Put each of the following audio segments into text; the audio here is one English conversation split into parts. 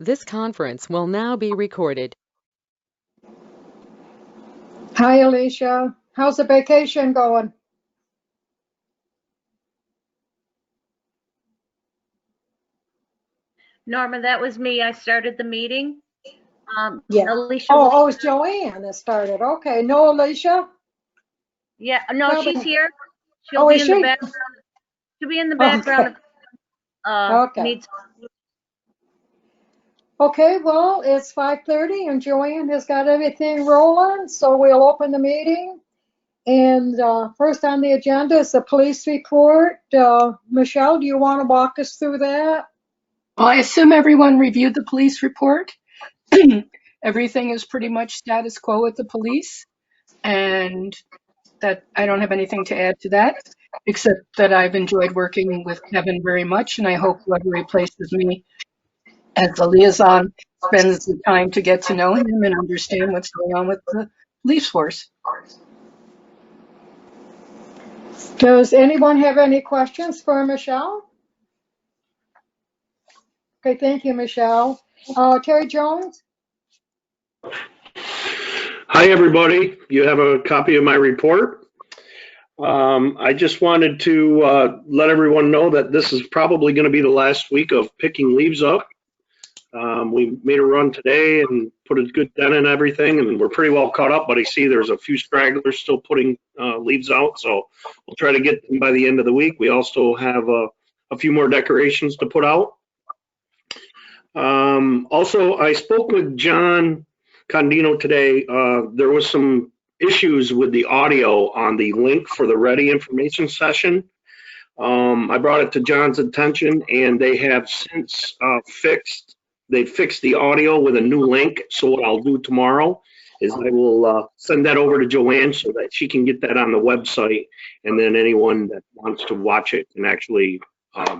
This conference will now be recorded. Hi, Alicia. How's the vacation going? Norma, that was me. I started the meeting. Yeah. Alicia. Oh, it's Joanne that started. Okay. No, Alicia? Yeah, no, Well, she's here. She'll Oh, be is in the she? background. She'll be in the background. Okay. Needs. Okay, well, it's 5:30 and Joanne has got everything rolling, so we'll open the meeting. And first on the agenda is the police report. Michelle, do you want to walk us through that? Well, I assume everyone reviewed the police report. Everything is pretty much status quo with the police, and that I don't have anything to add to that, except that I've enjoyed working with Kevin very much, and I hope whoever replaces me as the liaison spends the time to get to know him and understand what's going on with the police force. Does anyone have any questions for Michelle? Okay, thank you, Michelle. Terry Jones? Hi, everybody. You have a copy of my report. I just wanted to let everyone know that this is probably going to be the last week of picking leaves up. We made a run today and put a good dent in everything, and we're pretty well caught up, but I see there's a few stragglers still putting leaves out, so we'll try to get them by the end of the week. We also have a few more decorations to put out. Also, I spoke with John Condino today. There was some issues with the audio on the link for the Ready information session. I brought it to John's attention, and they have since fixed the audio with a new link. So what I'll do tomorrow is I will send that over to Joanne so that she can get that on the website, and then anyone that wants to watch it can actually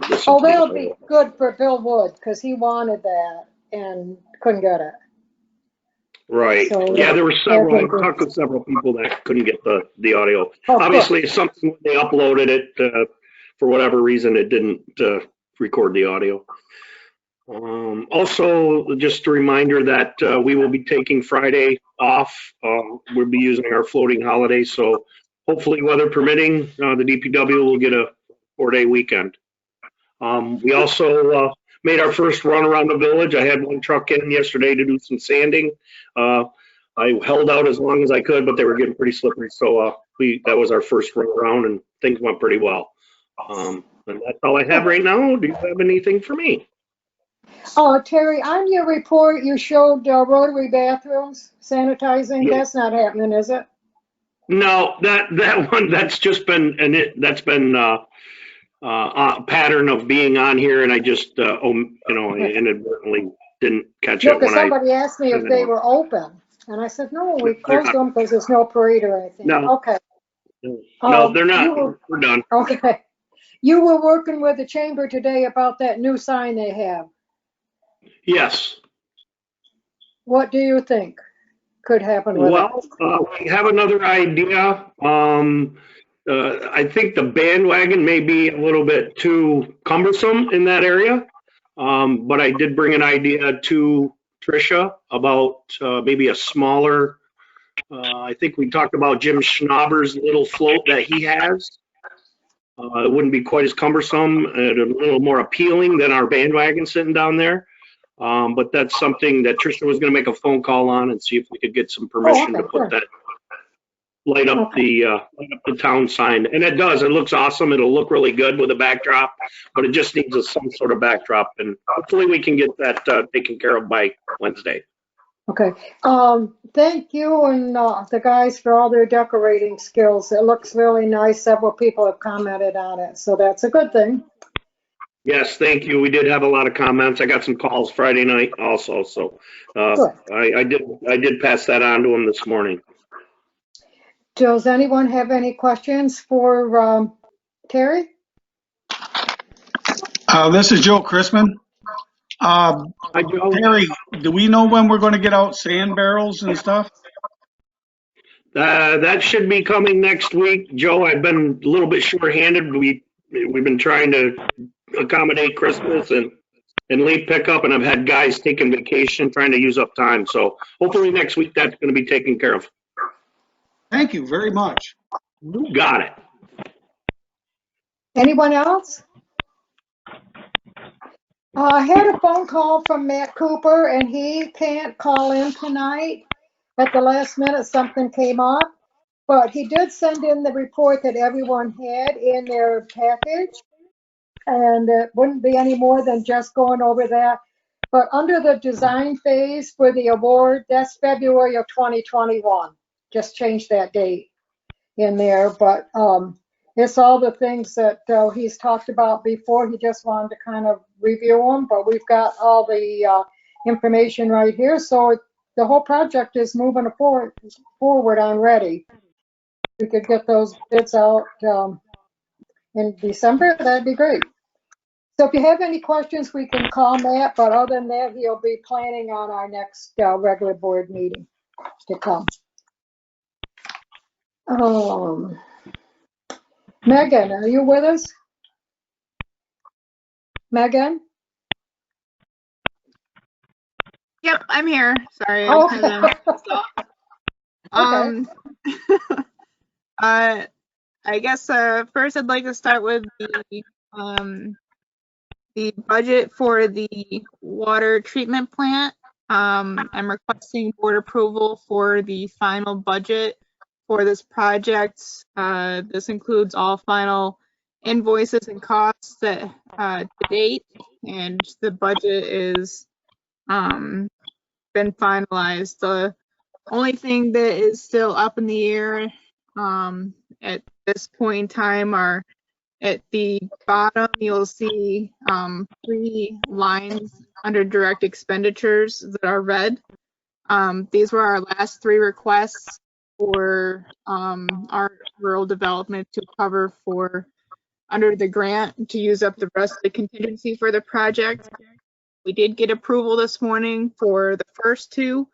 listen. Oh, that'll be good for Bill Wood because he wanted that and couldn't get it. Right. So, yeah, there were several. okay, I talked with several people that couldn't get the audio. Oh, Obviously, it's something when they uploaded it, for whatever reason, it didn't record the audio. Also, just a reminder that we will be taking Friday off. We'll be using our floating holiday, so hopefully, weather permitting, the DPW will get a 4-day weekend. We also made our first run around the village. I had one truck in yesterday to do some sanding. I held out as long as I could, but they were getting pretty slippery, so that was our first run around, and things went pretty well. And that's all I have right now. Do you have anything for me? Terry, on your report, you showed rotary bathrooms sanitizing. Yeah. That's not happening, is it? No, that one, that's just been, that's been a pattern of being on here, and I just, I inadvertently didn't catch it when somebody asked me if they were open, and I said, no, we closed them because there's no parade or anything. No. Okay. No, they're not. We're done. Okay. You were working with the chamber today about that new sign they have. Yes. What do you think could happen with it? We have another idea. I think the bandwagon may be a little bit too cumbersome in that area. But I did bring an idea to Tricia about maybe a smaller, I think we talked about Jim Schnauber's little float that he has. It wouldn't be quite as cumbersome and a little more appealing than our bandwagon sitting down there. But that's something that Tricia was going to make a phone call on and see if we could get some permission to put that, light up the town sign. And it does. It looks awesome. It'll look really good with a backdrop, but it just needs some sort of backdrop. And hopefully we can get that taken care of by Wednesday. Okay. Thank you and the guys for all their decorating skills. It looks really nice. Several people have commented on it, so that's a good thing. Yes, thank you. We did have a lot of comments. I got some calls Friday night also, so I did pass that on to them this morning. Does anyone have any questions for Terry? This is Joe Chrisman. Hi, Joe. Terry, do we know when we're going to get out sand barrels and stuff? That should be coming next week, Joe. I've been a little bit short-handed. We've been trying to accommodate Christmas and and late pickup, and I've had guys taking vacation, trying to use up time. So hopefully next week that's going to be taken care of. Thank you very much. You got it. Anyone else? I had a phone call from Matt Cooper, and he can't call in tonight. At the last minute, something came up, but he did send in the report that everyone had in their package, and it wouldn't be any more than just going over that. But under the design phase for the award, that's February of 2021. Just change that date in there, but it's all the things that he's talked about before. He just wanted to kind of review them, but we've got all the information right here. So the whole project is moving forward on ready. We could get those bids out in December, that'd be great. So if you have any questions, we can call Matt, but other than that, he'll be planning on our next regular board meeting to come. Megan, are you with us? Megan? Yep, I'm here. Sorry. Oh, I I guess first I'd like to start with the budget for the water treatment plant. I'm requesting board approval for the final budget for this project. This includes all final invoices and costs that to date, and the budget is been finalized. The only thing that is still up in the air at this point in time are at the bottom, you'll see 3 lines under direct expenditures that are red. These were our last 3 requests for our rural development to cover for under the grant to use up the rest of the contingency for the project. We did get approval this morning for the first 2,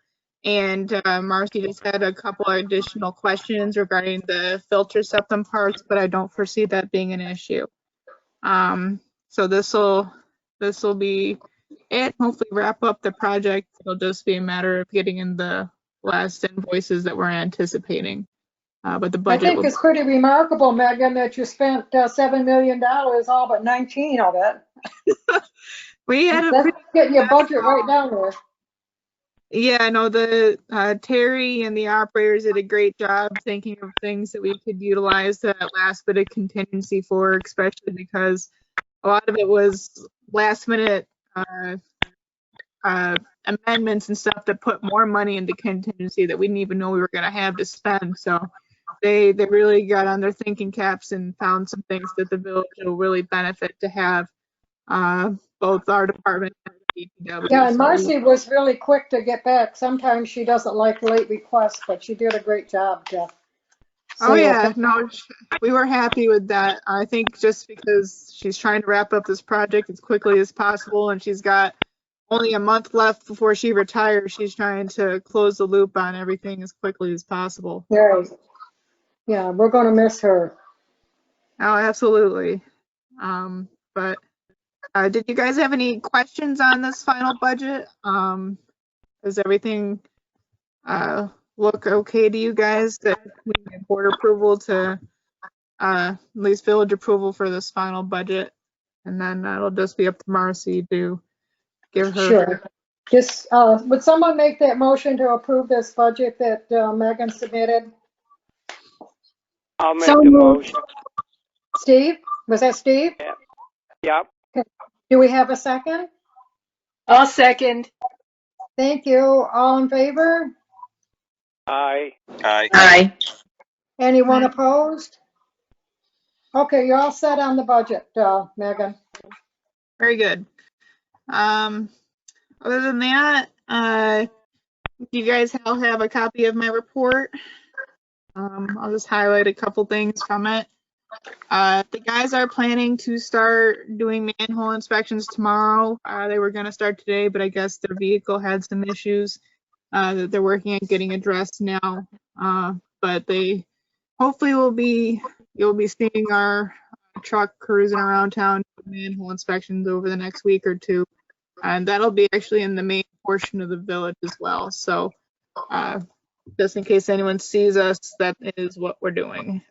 and Marcy just had a couple of additional questions regarding the filter septum parts, but I don't foresee that being an issue. So this will be it. Hopefully wrap up the project. It'll just be a matter of getting in the last invoices that we're anticipating. But the budget. I think it's pretty remarkable, Megan, that you spent $7 million, all but 19 of it. We had That's getting your budget right down there. Yeah, no, the Terry and the operators did a great job thinking of things that we could utilize that last bit of contingency for, especially because a lot of it was last minute amendments and stuff that put more money into contingency that we didn't even know we were going to have to spend. So they really got on their thinking caps and found some things that the village will really benefit to have both our department and DPW. Yeah, and Marcy was really quick to get back. Sometimes she doesn't like late requests, but she did a great job, Jeff. Oh yeah, no, we were happy with that. I think just because she's trying to wrap up this project as quickly as possible, and she's got only a month left before she retires, she's trying to close the loop on everything as quickly as possible. Yeah, we're going to miss her. Oh, absolutely. But did you guys have any questions on this final budget? Does everything look okay to you guys that we get board approval to at least village approval for this final budget? And then it'll just be up to Marcy to give her. Sure. Just, would someone make that motion to approve this budget that Megan submitted? I'll make the motion. Steve? Was that Steve? Yep. Okay. Do we have a second? I'll second. Thank you. All in favor? Aye. Aye. Anyone opposed? Okay, you're all set on the budget, Megan. Very good. Other than that, you guys all have a copy of my report. I'll just highlight a couple things from it. The guys are planning to start doing manhole inspections tomorrow. They were going to start today, but I guess their vehicle had some issues that they're working on getting addressed now. But they hopefully you'll be seeing our truck cruising around town doing manhole inspections over the next week or 2. and that'll be actually in the main portion of the village as well. So just in case anyone sees us, that is what we're doing.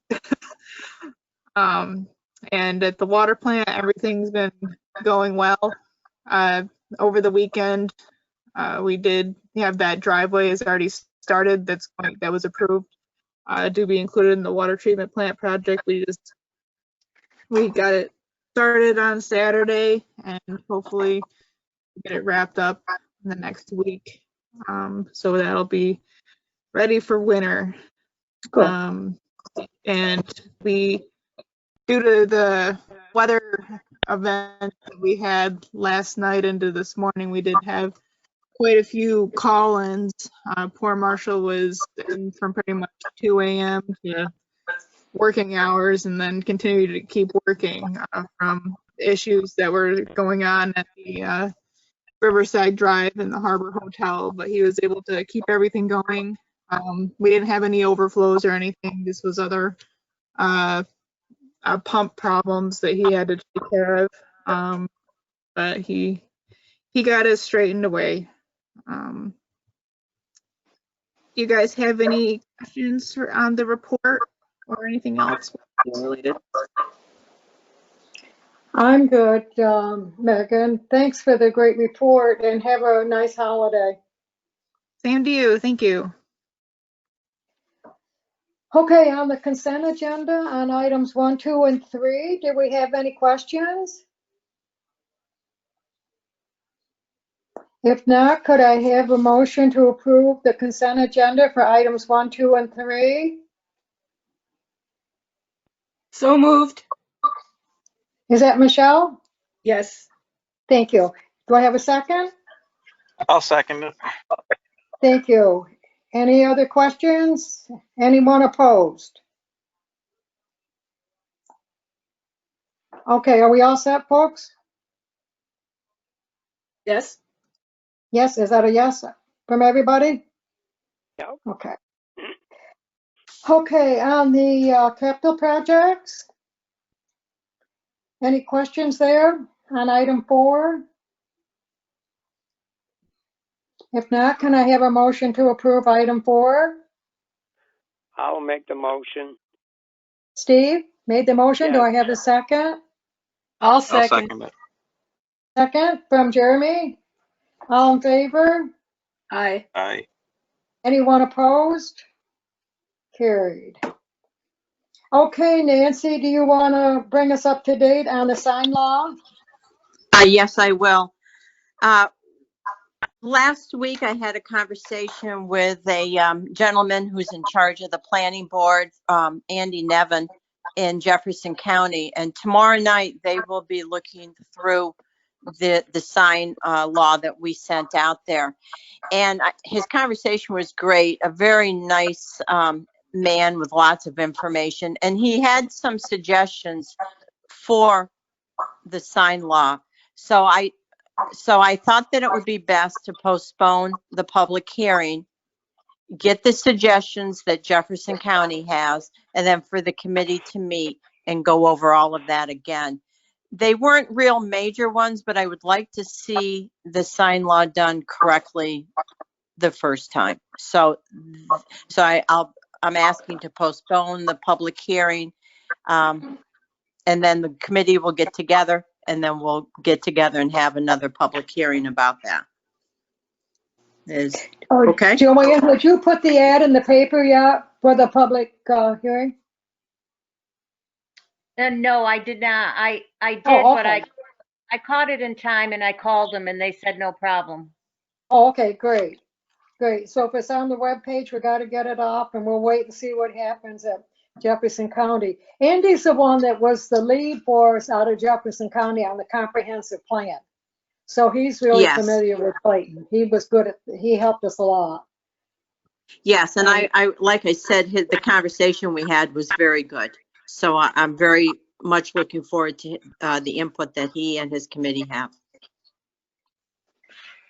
And at the water plant, everything's been going well. Over the weekend, we did have that driveway is already started. That was approved to be included in the water treatment plant project. We got it started on Saturday, and hopefully get it wrapped up in the next week. So that'll be ready for winter. Cool. And we, due to the weather event that we had last night into this morning, we did have quite a few call-ins. Poor Marshall was in from pretty much 2 a.m. to working hours, and then continued to keep working from issues that were going on at the Riverside Drive and the Harbor Hotel, but he was able to keep everything going. We didn't have any overflows or anything. This was other pump problems that he had to take care of, but he got it straightened away. You guys have any questions on the report or anything else related? I'm good, Megan. Thanks for the great report and have a nice holiday. Same to you. Thank you. Okay, on the consent agenda on items 1, 2, and 3, do we have any questions? If not, could I have a motion to approve the consent agenda for items 1, 2, and 3? So moved. Is that Michelle? Yes. Thank you. Do I have a second? I'll second it. Thank you. Any other questions? Anyone opposed? Okay, are we all set, folks? Yes. Yes, is that a yes from everybody? Yep. Okay. Okay, on the capital projects, any questions there on item 4? If not, can I have a motion to approve item 4? I'll make the motion. Steve made the motion. Do Yes. I have a second? I'll I'll second. second it. Second from Jeremy. All in favor? Aye. Aye. Anyone opposed? Carried. Okay, Nancy, do you want to bring us up to date on the sign law? Yes, I will. Last week, I had a conversation with a gentleman who's in charge of the planning board, Andy Nevin, in Jefferson County. And tomorrow night, they will be looking through the sign law that we sent out there. And his conversation was great, a very nice man with lots of information. And he had some suggestions for the sign law. So I thought that it would be best to postpone the public hearing, get the suggestions that Jefferson County has, and then for the committee to meet and go over all of that again. They weren't real major ones, but I would like to see the sign law done correctly the first time. So I'm asking to postpone the public hearing, and then the committee will get together, and then we'll get together and have another public hearing about that. Okay? Joanne, would you put the ad in the paper yet for the public hearing? No, I did not. I did, Oh, but okay. I caught it in time and I called them and they said no problem. Oh, okay, great. Great. So if it's on the webpage, we got to get it off and we'll wait and see what happens at Jefferson County. Andy's the one that was the lead for us out of Jefferson County on the comprehensive plan. So he's really Yes. familiar with Clayton. He was good at, he helped us a lot. Yes, and I like I said, the conversation we had was very good. So I'm very much looking forward to the input that he and his committee have.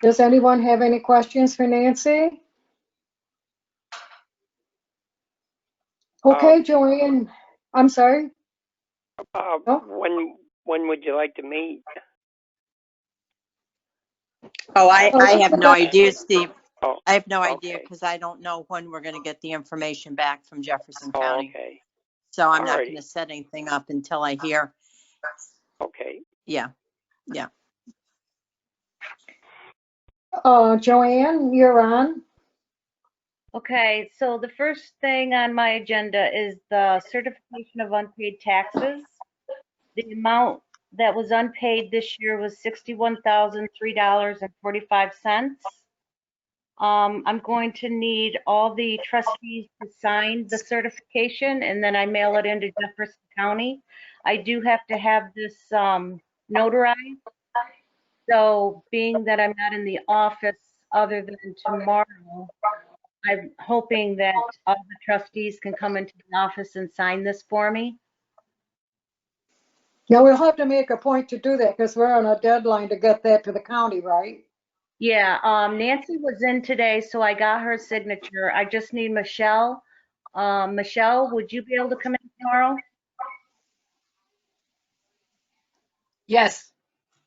Does anyone have any questions for Nancy? Okay, Joanne, I'm sorry. When would you like to meet? Oh, I have no idea, Steve. Oh, I have no idea okay. because I don't know when we're going to get the information back from Jefferson Oh, County. okay. So I'm not Alrighty. going to set anything up until I hear. Okay. Yeah. Joanne, you're on. Okay, so the first thing on my agenda is the certification of unpaid taxes. The amount that was unpaid this year was $61,003.45. I'm going to need all the trustees to sign the certification, and then I mail it into Jefferson County. I do have to have this notarized. So being that I'm not in the office other than tomorrow, I'm hoping that all the trustees can come into the office and sign this for me. Yeah, we'll have to make a point to do that because we're on a deadline to get that to the county, right? Yeah, Nancy was in today, so I got her signature. I just need Michelle. Michelle, would you be able to come in tomorrow? Yes.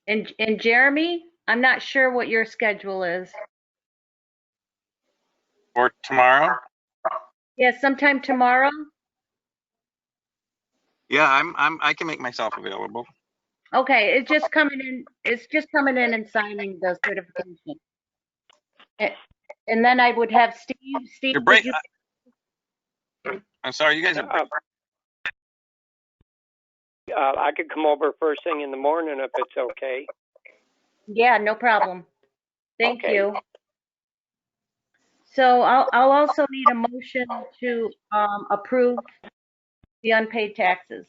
And Jeremy, I'm not sure what your schedule is. Or tomorrow? Yeah, sometime tomorrow. Yeah, I can make myself available. Okay, it's just coming in. It's just coming in and signing the certification. And then I would have Steve. Steve, You're would break. you? I'm sorry, you guys are. I could come over first thing in the morning if it's okay. Yeah, no problem. Thank Okay. you. So I'll also need a motion to approve the unpaid taxes.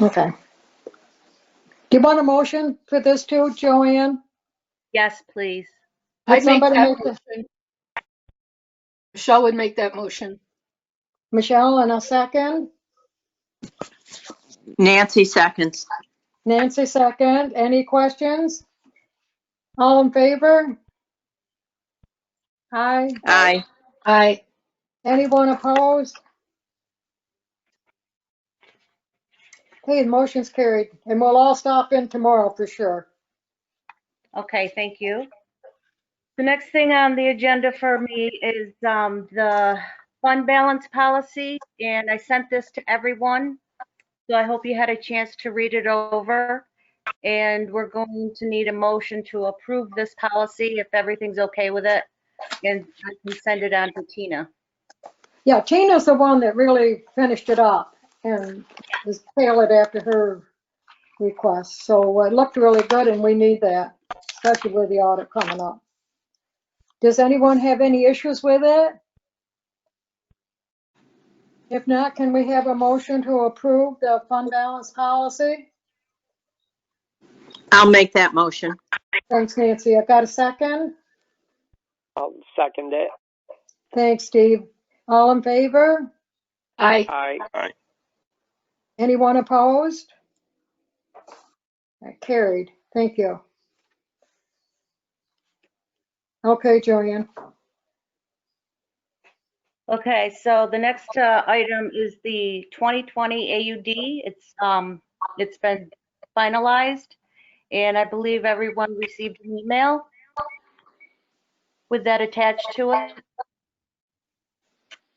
Okay. Do you want a motion for this too, Joanne? Yes, please. Would I'd make somebody that make the, motion. Michelle would make that motion. Michelle, in a second? Nancy seconds. Nancy, second. Any questions? All in favor? Aye. Aye. Aye. Anyone opposed? Okay, the motion's carried, and we'll all stop in tomorrow for sure. Okay, thank you. The next thing on the agenda for me is the fund balance policy, and I sent this to everyone. So I hope you had a chance to read it over. And we're going to need a motion to approve this policy if everything's okay with it. And I can send it on to Tina. Yeah, Tina's the one that really finished it up and is tailored after her request. So it looked really good, and we need that, especially with the audit coming up. Does anyone have any issues with it? If not, can we have a motion to approve the fund balance policy? I'll make that motion. Thanks, Nancy. I got a second. I'll second it. Thanks, Steve. All in favor? Aye. Aye. Anyone opposed? That carried. Thank you. Okay, Joanne. Okay, so the next item is the 2020 AUD. It's been finalized, and I believe everyone received an email with that attached to it.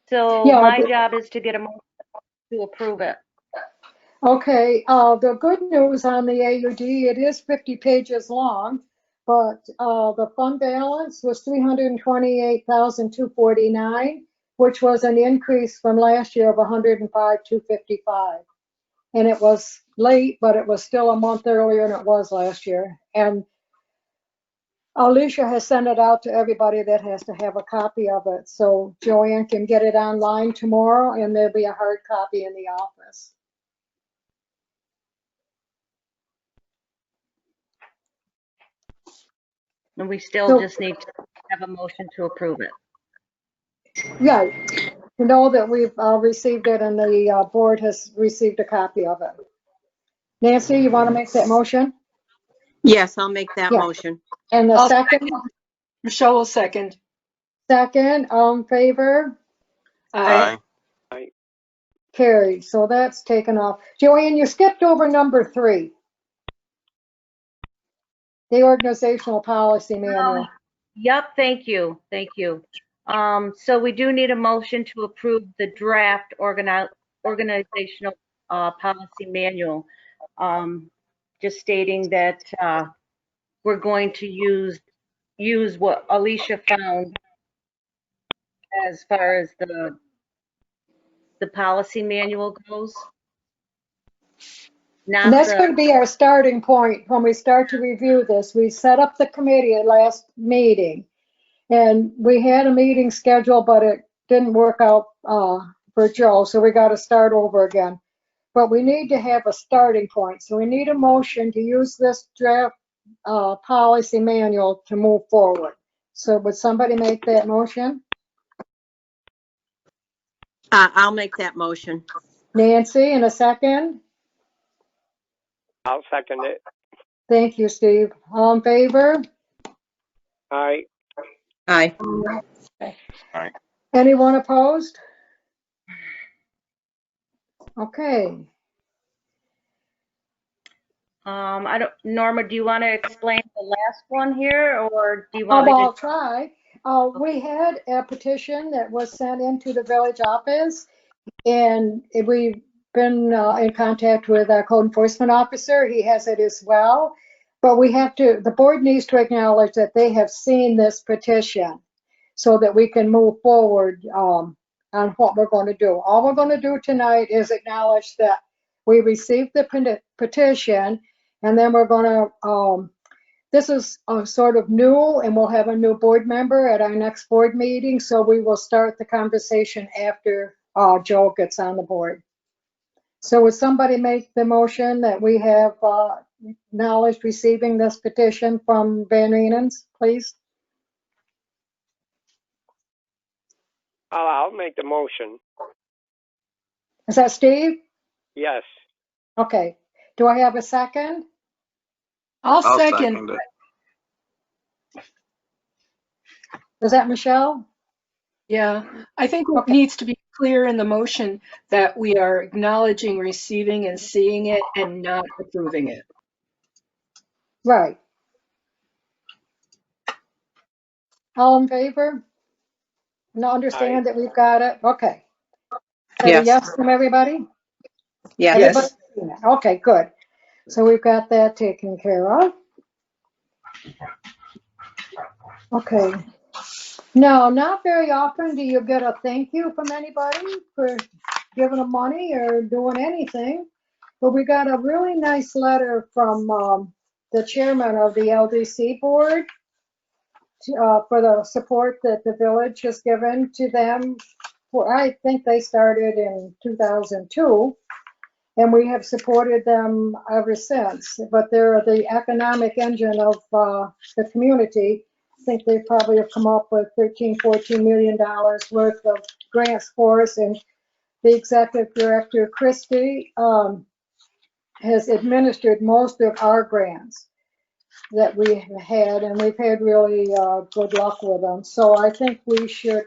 So Yeah, my job is to get a motion to approve it. okay, the good news on the AUD, it is 50 pages long, but the fund balance was 328,249, which was an increase from last year of 105,255. And it was late, but it was still a month earlier than it was last year. And Alicia has sent it out to everybody that has to have a copy of it. So Joanne can get it online tomorrow, and there'll be a hard copy in the office. And we still So- just need to have a motion to approve it. Yeah, you know that we've received it, and the board has received a copy of it. Nancy, you want to make that motion? Yes, I'll make that Yeah. motion. And the I'll second, Michelle will second. all in favor? Aye. Carried. So that's taken off. Joanne, you skipped over number 3. the organizational policy manual. Yep, thank you, thank you. So we do need a motion to approve the draft organizational policy manual. Just stating that we're going to use what Alicia found as far as the policy manual goes. And Not that's the, going to be our starting point when we start to review this. We set up the committee at last meeting, and we had a meeting scheduled, but it didn't work out for Joe, so we got to start over again. But we need to have a starting point, so we need a motion to use this draft policy manual to move forward. So would somebody make that motion? I'll make that motion. Nancy, in a second. I'll second it. Thank you, Steve. All in favor? Aye. Aye. Aye. Anyone opposed? Okay. I don't, Norma, do you want to explain the last one here, or do you want Oh, me well, I'll to? try. We had a petition that was sent into the village office, and we've been in contact with our code enforcement officer. He has it as well. But we have to, the board needs to acknowledge that they have seen this petition so that we can move forward on what we're going to do. All we're going to do tonight is acknowledge that we received the petition, and then we're going to, this is sort of new, and we'll have a new board member at our next board meeting, so we will start the conversation after Joe gets on the board. So would somebody make the motion that we have acknowledged receiving this petition from Van Reenens, please? I'll make the motion. Is that Steve? Yes. Okay. Do I have a second? I'll I'll second. second it. Is that Michelle? Yeah, I think it Okay. needs to be clear in the motion that we are acknowledging receiving and seeing it and not approving it. Right. All in favor? No, understand that we've got it? Okay. Is that a Yes. yes from everybody? Yes. Everybody seen it? Okay, good. So we've got that taken care of. Okay. No, not very often do you get a thank you from anybody for giving them money or doing anything. But we got a really nice letter from the chairman of the LDC board for the support that the village has given to them. I think they started in 2002, and we have supported them ever since. But they're the economic engine of the community. I think they probably have come up with $13-14 million worth of grants for us, and the executive director, Christie, has administered most of our grants that we have had, and we've had really good luck with them. So I think we should,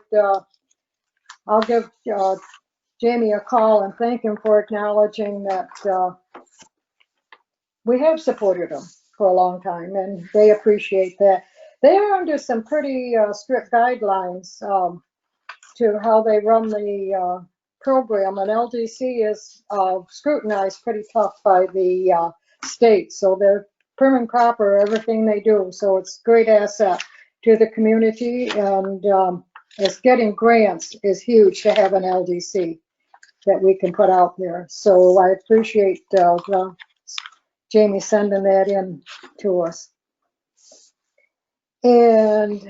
I'll give Jamie a call and thank him for acknowledging that we have supported them for a long time, and they appreciate that. They're under some pretty strict guidelines to how they run the program, and LDC is scrutinized pretty tough by the state, so they're prim and proper everything they do. So it's a great asset to the community, and it's getting grants is huge to have an LDC that we can put out there. So I appreciate Jamie sending that in to us. And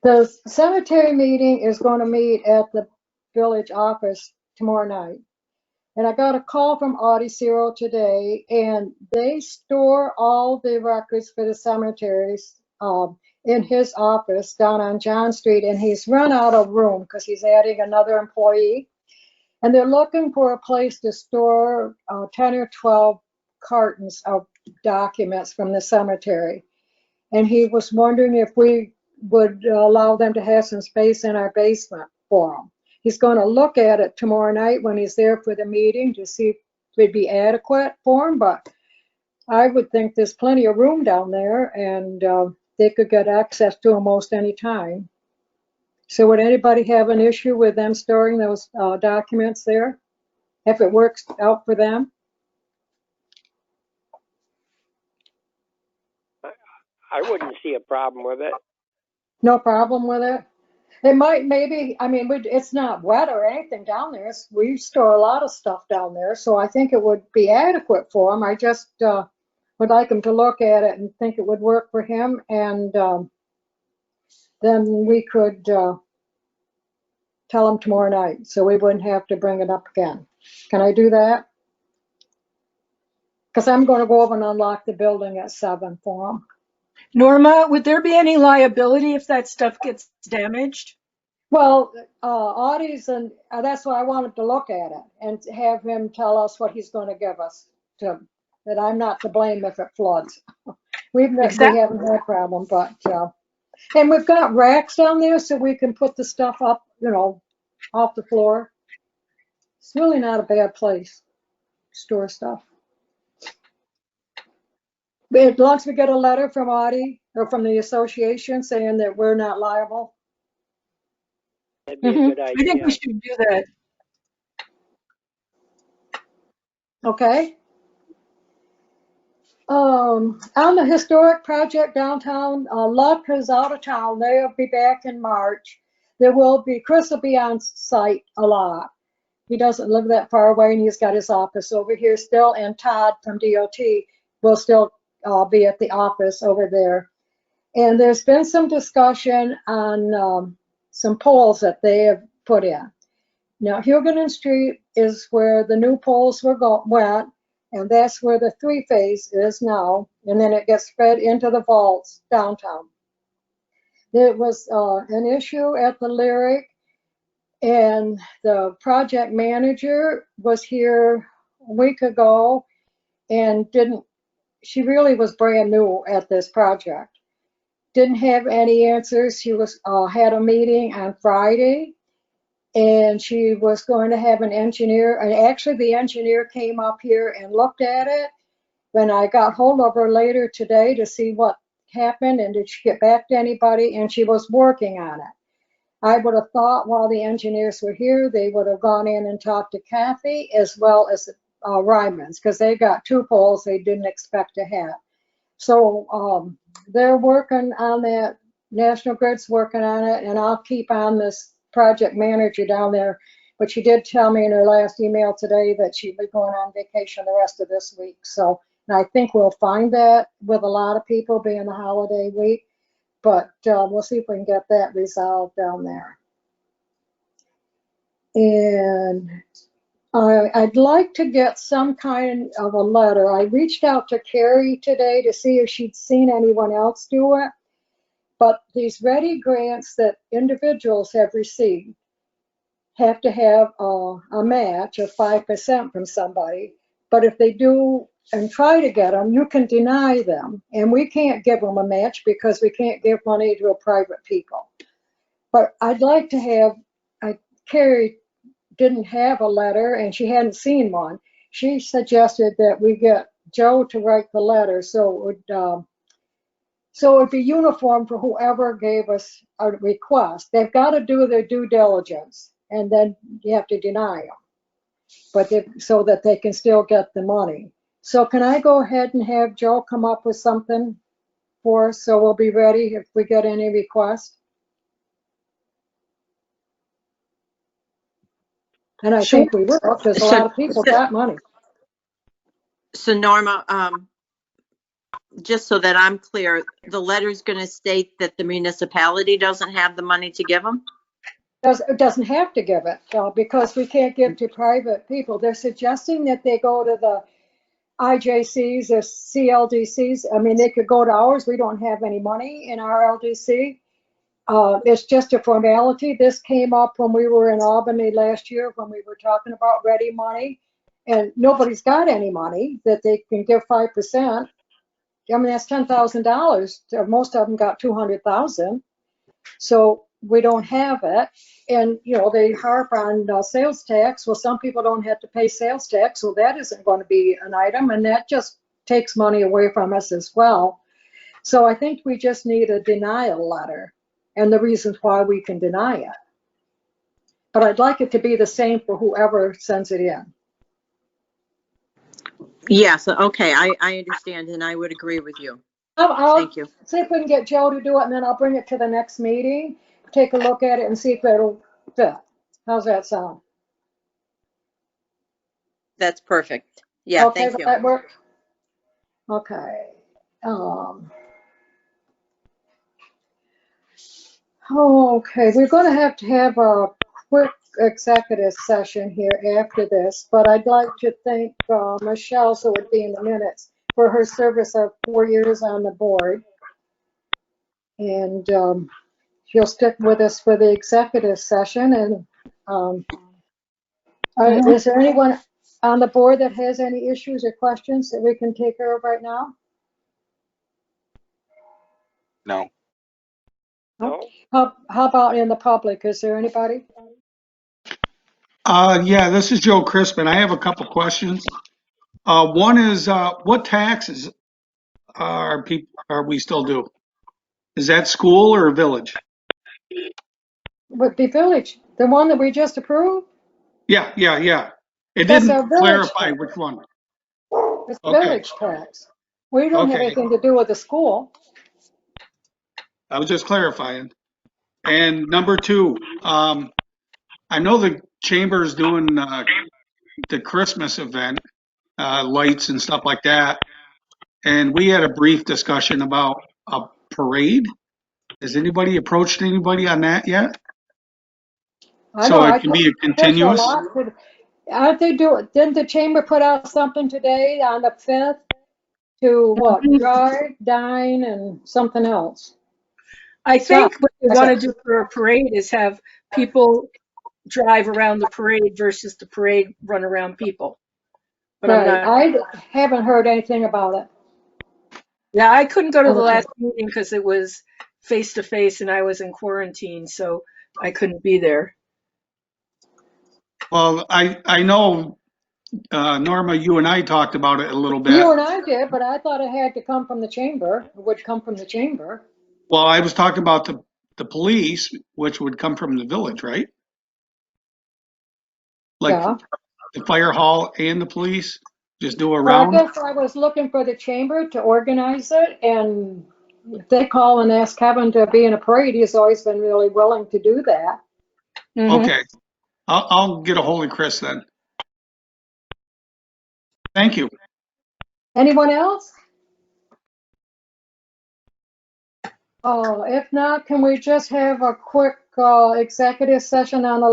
the cemetery meeting is going to meet at the village office tomorrow night. And I got a call from Audie Ciro today, and they store all the records for the cemeteries in his office down on John Street, and he's run out of room because he's adding another employee. And they're looking for a place to store 10 or 12 cartons of documents from the cemetery. And he was wondering if we would allow them to have some space in our basement for them. He's going to look at it tomorrow night when he's there for the meeting to see if it'd be adequate for him, but I would think there's plenty of room down there, and they could get access to almost any time. So would anybody have an issue with them storing those documents there, if it works out for them? I wouldn't see a problem with it. No problem with it? It might, maybe, I mean, it's not wet or anything down there. We store a lot of stuff down there, so I think it would be adequate for him. I just would like him to look at it and think it would work for him, and then we could tell him tomorrow night, so we wouldn't have to bring it up again. Can I do that? Because I'm going to go over and unlock the building at 7 for him. Norma, would there be any liability if that stuff gets damaged? Well, Audie's, and that's why I wanted to look at it and have him tell us what he's going to give us, that I'm not to blame if it floods. We Exactly. haven't had a problem, but, and we've got racks down there so we can put the stuff up, you know, off the floor. It's really not a bad place to store stuff. But as long as we get a letter from Audie or from the association saying that we're not liable. That'd be a good I idea. think we should do that. Okay. On the historic project downtown, Luck is out of town. They'll be back in March. Chris will be on site a lot. He doesn't live that far away, and he's got his office over here still, and Todd from DOT will still be at the office over there. And there's been some discussion on some poles that they have put in. Now, Huguenin Street is where the new poles went, and that's where the 3-phase is now, and then it gets fed into the vaults downtown. There was an issue at the Lyric, and the project manager was here a week ago and she really was brand new at this project. Didn't have any answers. She had a meeting on Friday, and she was going to have an engineer, and actually the engineer came up here and looked at it. When I got hold of her later today to see what happened and did she get back to anybody, and she was working on it. I would have thought while the engineers were here, they would have gone in and talked to Kathy as well as Ryman's, because they got 2 poles they didn't expect to have. So they're working on that. National Grid's working on it, and I'll keep on this project manager down there. But she did tell me in her last email today that she'd be going on vacation the rest of this week. So and I think we'll find that with a lot of people being the holiday week. But we'll see if we can get that resolved down there. And I'd like to get some kind of a letter. I reached out to Carrie today to see if she'd seen anyone else do it. But these ready grants that individuals have received have to have a match of 5% from somebody. But if they do and try to get them, you can deny them. And we can't give them a match because we can't give money to a private people. But I'd like to have, Carrie didn't have a letter and she hadn't seen one. She suggested that we get Joe to write the letter so it would be uniform for whoever gave us a request. They've got to do their due diligence, and then you have to deny them, but so that they can still get the money. So can I go ahead and have Joe come up with something for us so we'll be ready if we get any requests? And I think we will, because a lot of people got money. So Norma, just so that I'm clear, the letter is going to state that the municipality doesn't have the money to give them? It doesn't have to give it because we can't give to private people. They're suggesting that they go to the IJCs or CLDCs. I mean, they could go to ours. We don't have any money in our LDC. It's just a formality. This came up when we were in Albany last year when we were talking about ready money, and nobody's got any money that they can give 5%. I mean, that's $10,000. Most of them got 200,000. So we don't have it. And, you know, they harp on sales tax. Well, some people don't have to pay sales tax, so that isn't going to be an item. And that just takes money away from us as well. So I think we just need a denial letter and the reasons why we can deny it. But I'd like it to be the same for whoever sends it in. Yes, okay, I understand, and I would agree with you. I'll Thank you. see if we can get Joe to do it, and then I'll bring it to the next meeting, take a look at it and see if it'll fit. How's that sound? That's perfect. Yeah, Okay, thank will you. that work? Okay. Okay, we're going to have a quick executive session here after this, but I'd like to thank Michelle, so it would be in the minutes, for her service of 4 years on the board. And she'll stick with us for the executive session. And is there anyone on the board that has any issues or questions that we can take care of right now? No. No? How about in the public? Is there anybody? Yeah, this is Joe Crispin. I have a couple questions. One is, what taxes are we still due? Is that school or village? Would be village, the one that we just approved? Yeah. It That's didn't our village clarify tax. which one. It's Okay. village tax. We don't have Okay. anything to do with the school. I was just clarifying. And number two, I know the chamber's doing the Christmas event, lights and stuff like that. And we had a brief discussion about a parade. Has anybody approached anybody on that yet? I So know, it can be a there's a continuous? lot. Aren't they didn't the chamber put out something today on the 5th to what, guard, dine, and something else? I think what they I want said- to do for a parade is have people drive around the parade versus the parade run around people. But I'm Right, not. I haven't heard anything about it. Yeah, I couldn't go to the Okay. last meeting because it was face to face and I was in quarantine, so I couldn't be there. Well, I know, Norma, you and I talked about it a little bit. You and I did, but I thought it had to come from the chamber, it would come from the chamber. Well, I was talking about the police, which would come from the village, right? Like Yeah. the fire hall and the police, just do a Well, I round? guess I was looking for the chamber to organize it, and if they call and ask Kevin to be in a parade, he's always been really willing to do that. Okay. I'll get a hold of Chris then. Thank you. Anyone else? If not, can we just have a quick executive session on the